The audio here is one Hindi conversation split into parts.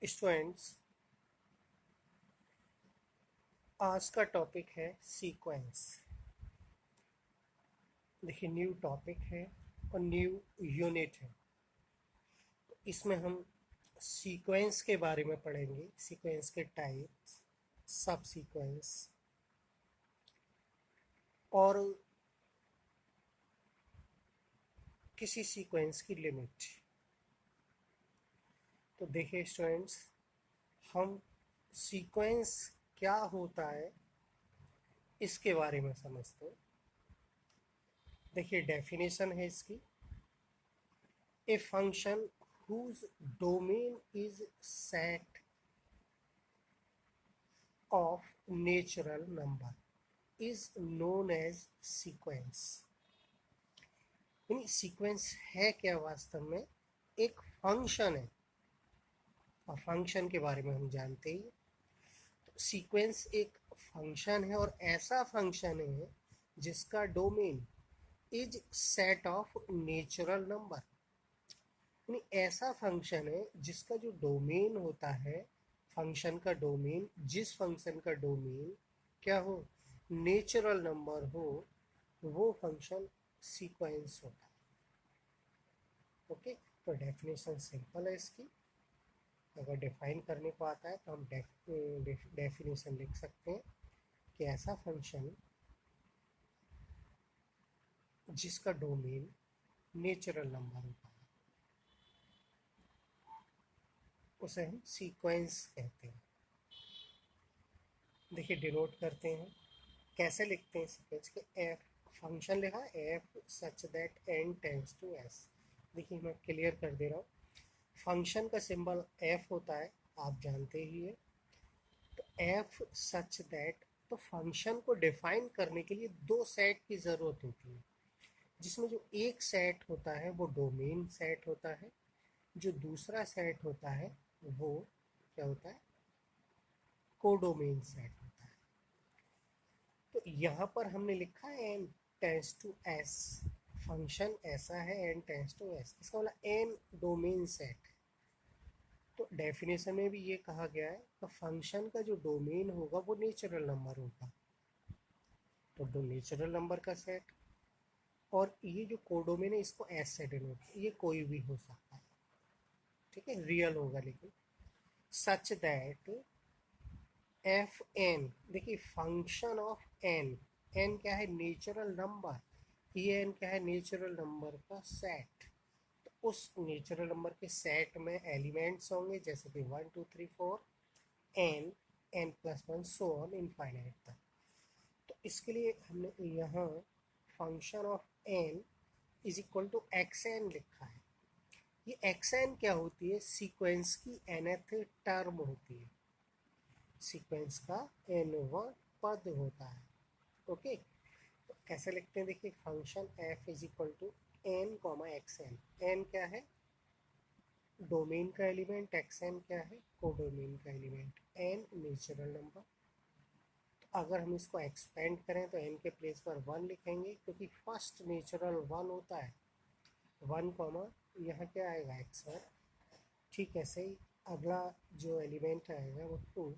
स्टूडेंट्स, आज का टॉपिक है सीक्वेंस। देखिए, न्यू टॉपिक है और न्यू यूनिट है। तो इसमें हम सीक्वेंस के बारे में पढ़ेंगे, सीक्वेंस के टाइप्स, सब सीक्वेंस और किसी सीक्वेंस की लिमिट। तो देखिए स्टूडेंट्स, हम सीक्वेंस क्या होता है इसके बारे में समझते हैं। देखिए, डेफिनेशन है इसकी। A function whose domain is set of natural number is known as sequence। यानी सीक्वेंस है क्या? वास्तव में एक फंक्शन है, और फंक्शन के बारे में हम जानते ही। तो सीक्वेंस एक फंक्शन है, और ऐसा फंक्शन है जिसका domain is set of natural number. यानी ऐसा फंक्शन है जिसका जो डोमेन होता है, फंक्शन का डोमेन, जिस फंक्शन का डोमेन क्या हो, नेचुरल नंबर हो, वो फंक्शन सीक्वेंस होता है। ओके, तो डेफिनेशन सिंपल है इसकी। अगर डिफाइन करने को आता है तो हम डेफिनेशन लिख सकते हैं कि ऐसा फंक्शन जिसका डोमेन नेचुरल नंबर होता है उसे हम सीक्वेंस कहते हैं। देखिए, डिनोट करते हैं, कैसे लिखते हैं सीक्वेंस के। एफ फंक्शन लिखा, f such that n tends to s. देखिए, मैं क्लियर कर दे रहा हूँ। फंक्शन का सिंबल एफ होता है, आप जानते ही है। तो एफ सच दैट, तो फंक्शन को डिफाइन करने के लिए दो सेट की ज़रूरत होती है, जिसमें जो एक सेट होता है वो डोमेन सेट होता है, जो दूसरा सेट होता है वो क्या होता है, कोडोमेन सेट होता है। तो यहाँ पर हमने लिखा है n tends to s. Function ऐसा है एन टेंस टू एस, इसका मतलब एन डोमेन सेट है। तो डेफिनेशन में भी ये कहा गया है कि फंक्शन का जो डोमेन होगा वो नेचुरल नंबर होगा। तो दो नेचुरल नंबर का सेट, और ये जो कोडोमेन है इसको एस से डिनोट, ये कोई भी हो सकता है, ठीक है, रियल होगा लेकिन। सच दैट एफ एन, देखिए फंक्शन ऑफ एन, एन क्या है, नेचुरल नंबर, ये एन क्या है, नेचुरल नंबर का सेट। तो उस नेचुरल नंबर के सेट में एलिमेंट्स होंगे, जैसे कि 1 2 3 4 n, n plus one, so on infinite तक। तो इसके लिए हमने यहाँ function of n is equal to x n लिखा है। ये एक्स एन क्या होती है, सीक्वेंस की nth टर्म होती है। सीक्वेंस का nवां पद होता है। ओके, तो कैसे लिखते हैं, देखिए function f is equal to n comma x n. N क्या है, डोमेन का एलिमेंट, एक्स एन क्या है, कोडोमेन का एलिमेंट, एन नेचुरल नंबर। तो अगर हम इसको एक्सपेंड करें तो एन के प्लेस पर वन लिखेंगे, क्योंकि फर्स्ट नेचुरल वन होता है। वन कॉमा यहाँ क्या आएगा, एक्स वन। ठीक ऐसे ही अगला जो एलिमेंट आएगा वो टू,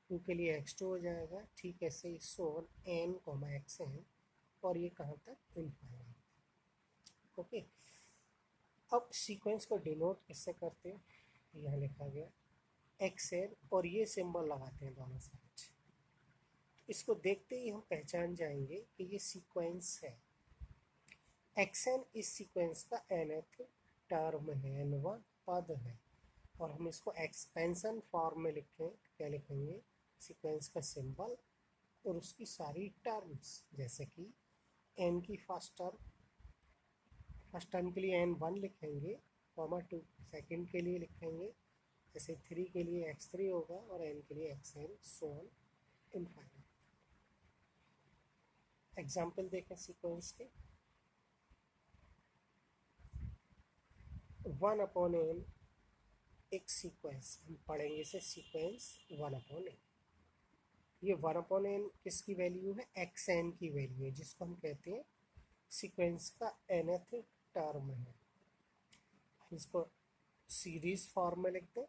टू के लिए x2 हो जाएगा। ठीक ऐसे ही सोन एन कॉमा एक्स एन, और ये कहाँ तक, इनफाइनाइट। ओके, अब सीक्वेंस को डिनोट किससे करते हैं, यहाँ लिखा गया एक्स एन, और ये सिंबल लगाते हैं दोनों साइड। तो इसको देखते ही हम पहचान जाएंगे कि ये सीक्वेंस है। एक्स एन इस सीक्वेंस का nth टर्म है, nवां पद है। और हम इसको एक्सपेंशन फॉर्म में लिखें, क्या लिखेंगे, सीक्वेंस का सिंबल और उसकी सारी टर्म्स, जैसे कि एन की फर्स्ट टर्म के लिए एन वन लिखेंगे, कॉमा टू सेकेंड के लिए लिखेंगे, जैसे थ्री के लिए एक्स थ्री होगा, और एन के लिए x n, so on infinite. Example देखें सीक्वेंस के। वन अपॉन एन एक सीक्वेंस, हम पढ़ेंगे इसे सीक्वेंस वन अपॉन एन। ये वन अपॉन एन किसकी वैल्यू है, एक्स एन की वैल्यू है, जिसको हम कहते हैं सीक्वेंस का nth टर्म है। इसको सीरीज फॉर्म में लिखते हैं,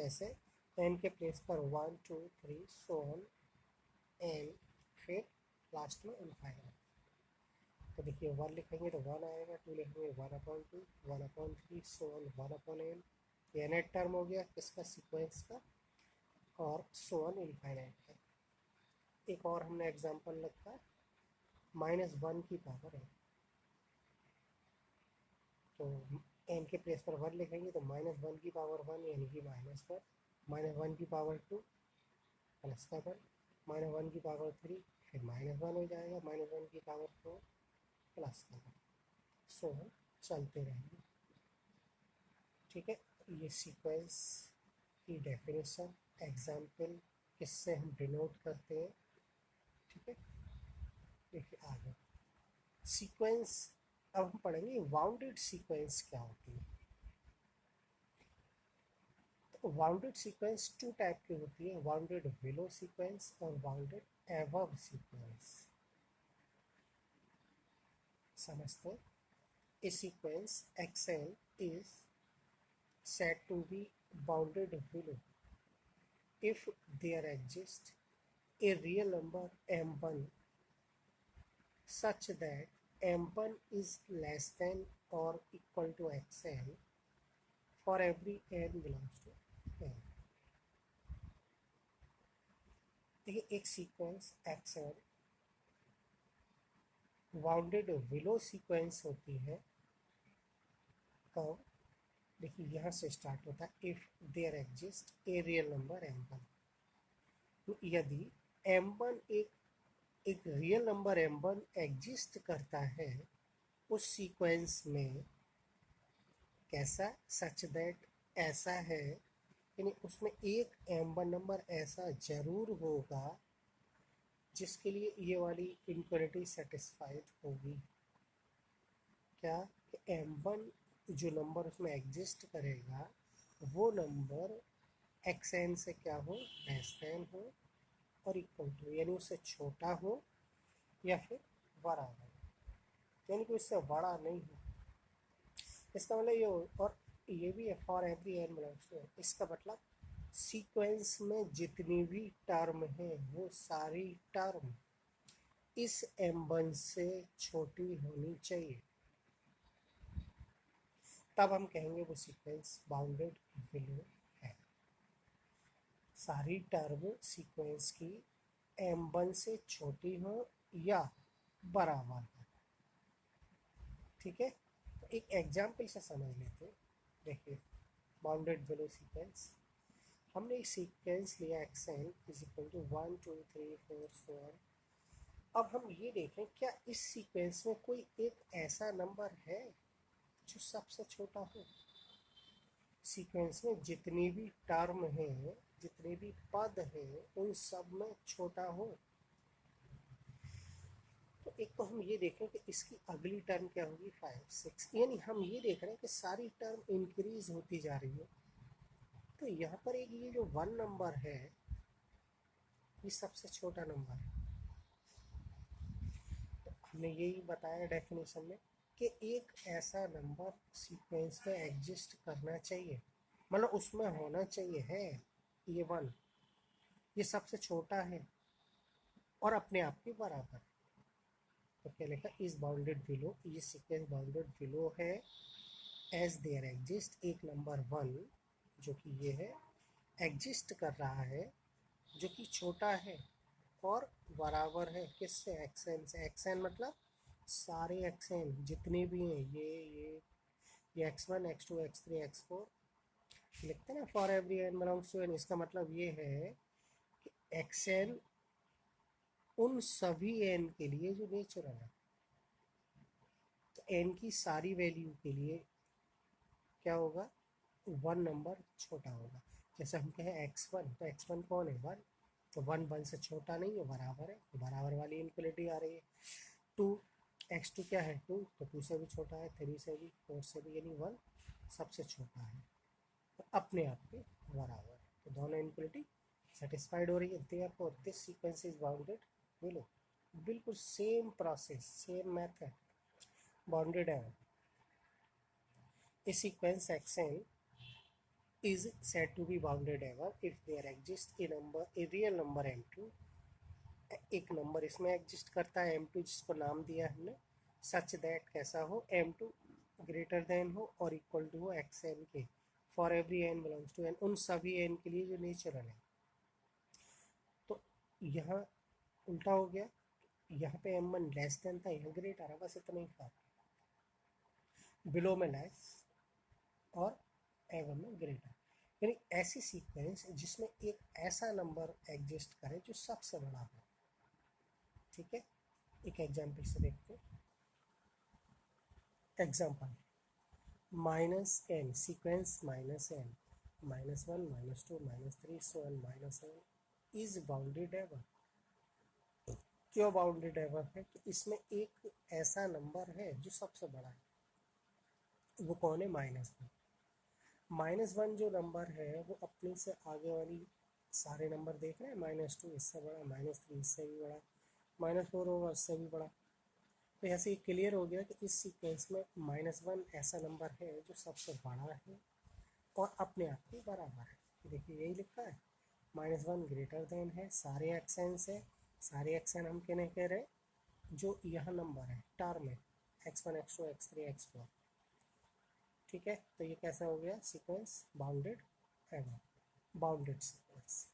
कैसे, एन के प्लेस पर 1 2 3 सो ऑन एन, फिर लास्ट में इनफाइनाइट। तो देखिए 1 लिखेंगे तो 1 आएगा, 2 लिखेंगे 1/2, 1/3 सो ऑन 1/n। ये नेट टर्म हो गया किसका, सीक्वेंस का, और सो ऑन इनफाइनाइट का। एक और हमने एग्जांपल रखा -1 की पावर है, तो एन के प्लेस पर 1 लिखेंगे तो -1 की पावर 1 यानी कि -1, -1 की पावर 2 प्लस का 1, -1 की पावर 3 फिर -1 हो जाएगा, -1 की पावर 4 प्लस का 1, सो हम चलते रहेंगे। ठीक है, ये सीक्वेंस की डेफिनेशन, एग्जाम्पल किससे हम डिनोट करते हैं। ठीक है, देखिए आगे सीक्वेंस। अब हम पढ़ेंगे बाउंडेड सीक्वेंस क्या होती है। तो बाउंडेड सीक्वेंस 2 टाइप की होती है, बाउंडेड बिलो सीक्वेंस और बाउंडेड एबव सीक्वेंस। समझते हैं, a sequence xn is said to be bounded below if there exists a real number m1 such that m1 is less than or equal to xn for every n belongs to n। देखिए एक sequence xn bounded below sequence होती है कब, देखिए यहाँ से स्टार्ट होता है if there exist a real number m1। तो यदि m1 एक रियल नंबर m1 एग्जिस्ट करता है उस सीक्वेंस में, कैसा, सच दैट ऐसा है, यानी उसमें एक m1 नंबर ऐसा जरूर होगा जिसके लिए ये वाली इनक्वालिटी सेटिस्फाइड होगी। क्या, कि m1 जो नंबर उसमें एग्जिस्ट करेगा वो नंबर xn से क्या हो, लेस देन हो और इक्वल टू, यानी उससे छोटा हो या फिर बराबर, यानी कि उससे बड़ा नहीं हो। इसका मतलब ये हो, और ये भी है for every n belongs to, इसका मतलब सीक्वेंस में जितनी भी टर्म है वो सारी टर्म इस m1 से छोटी होनी चाहिए, तब हम कहेंगे वो सीक्वेंस बाउंडेड बिलो है। सारी टर्म सीक्वेंस की m1 से छोटी हो या बराबर हो। ठीक है, तो एक एग्जाम्पल से समझ लेते हैं। देखिए बाउंडेड बिलो सीक्वेंस, हमने एक सीक्वेंस लिया xn is equal to 1 2 3 4 so on. अब हम ये देखें क्या इस सीक्वेंस में कोई एक ऐसा नंबर है जो सबसे छोटा हो। सीक्वेंस में जितनी भी टर्म है, जितने भी पद हैं, उन सब में छोटा हो। तो एक तो हम ये देखें कि इसकी अगली टर्म क्या होगी 5 6, यानी हम ये देख रहे हैं कि सारी टर्म इंक्रीज होती जा रही है। तो यहाँ पर एक ये जो 1 नंबर है ये सबसे छोटा नंबर है। तो हमने यही बताया डेफिनेशन में कि एक ऐसा नंबर सीक्वेंस में एग्जिस्ट करना चाहिए, मतलब उसमें होना चाहिए है ये 1, ये सबसे छोटा है और अपने आप के बराबर। तो क्या लिखा, इज बाउंडेड बिलो, ये सीक्वेंस बाउंडेड बिलो है एज देयर एग्जिस्ट एक नंबर 1 जो कि ये है एग्जिस्ट कर रहा है, जो कि छोटा है और बराबर है किससे, xn से। xn मतलब सारे xn जितने भी हैं, ये x1 x2 x3 x4 लिखते हैं ना, for every n belongs to n। इसका मतलब ये है कि xn उन सभी n के लिए जो नेचुरल है। तो n की सारी वैल्यू के लिए क्या होगा, 1 नंबर छोटा होगा। जैसे हम कहें x1, तो x1 कौन है, 1, तो 1 1 से छोटा नहीं है, बराबर है, तो बराबर वाली इनक्वालिटी आ रही है। 2, x2 क्या है 2, तो 2 से भी छोटा है, 3 से भी, 4 से भी, यानी 1 सबसे छोटा है, तो अपने आप के बराबर। तो दोनों इनक्वालिटी सेटिस्फाइड हो रही है, therefore this sequence is bounded below. बिल्कुल same process, same method, bounded है। इस sequence xn is said to be bounded ever if there exists a real number m2, एक नंबर इसमें एग्जिस्ट करता है m2 जिसको नाम दिया हमने, सच दैट कैसा हो m2 ग्रेटर देन हो और इक्वल टू हो xn के, for every n belongs to n, उन सभी n के लिए जो नेचुरल है। तो यहाँ उल्टा हो गया, यहाँ पे m1 लेस देन था, यहाँ ग्रेटर है, बस इतना ही फर्क, बिलो में लेस और एवर में ग्रेटर। यानी ऐसी सीक्वेंस जिसमें एक ऐसा नंबर एग्जिस्ट करे जो सबसे बड़ा हो। ठीक है, एक एग्जाम्पल से देखते हैं। Example -n sequence -n -1 -2 -3 so on -n is bounded ever. क्यों बाउंडेड एवर है? तो इसमें एक ऐसा नंबर है जो सबसे बड़ा है, वो कौन है? -1। -1 जो नंबर है वो अपने से आगे वाली सारे नंबर देख रहे हैं, -2 इससे बड़ा, -3 इससे भी बड़ा, -4 होगा उससे भी बड़ा। तो ऐसे ही क्लियर हो गया कि इस सीक्वेंस में -1 ऐसा नंबर है जो सबसे बड़ा है और अपने आप के बराबर है। देखिए यही लिखा है, -1 ग्रेटर देन है, सारे एक्सन है, सारे एक्सन हम क्या नहीं कह रहे, जो यह नंबर है टर्म है x1 x2 x3 x4। ठीक है, तो ये कैसा हो गया sequence? Bounded ever, bounded sequence.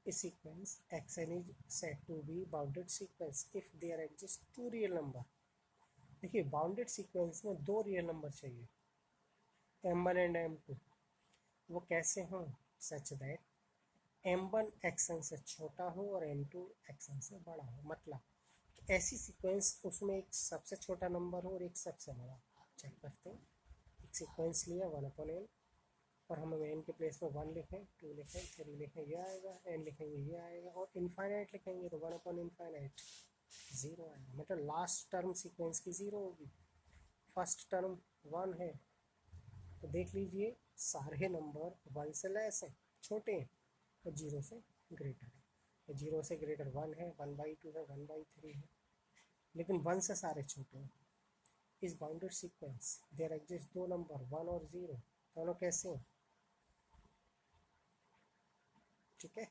A sequence xn is said to be bounded sequence if there exist two real number। देखिए बाउंडेड सीक्वेंस में दो रियल नंबर चाहिए, m1 एंड m2। वो कैसे हों? सच दैट m1 xn से छोटा हो और m2 xn से बड़ा हो। मतलब ऐसी सीक्वेंस उसमें एक सबसे छोटा नंबर हो और एक सबसे बड़ा। चेक करते हैं, एक सीक्वेंस लिया 1/n और हम n के प्लेस में 1 लिखें, 2 लिखें, 3 लिखें, ये आएगा, n लिखेंगे ये आएगा, और इनफाइनाइट लिखेंगे तो 1/इनफाइनाइट 0 आएगा। मतलब लास्ट टर्म सीक्वेंस की 0 होगी, फर्स्ट टर्म 1 है। तो देख लीजिए सारे नंबर 1 से लेस हैं, छोटे हैं, और 0 से ग्रेटर है। तो 0 से ग्रेटर 1 है, 1/2 है, 1/3 है, लेकिन 1 से सारे छोटे हैं। इस बाउंडेड सीक्वेंस देयर एग्जिस्ट दो नंबर 1 और 0, दोनों कैसे हैं? ठीक है।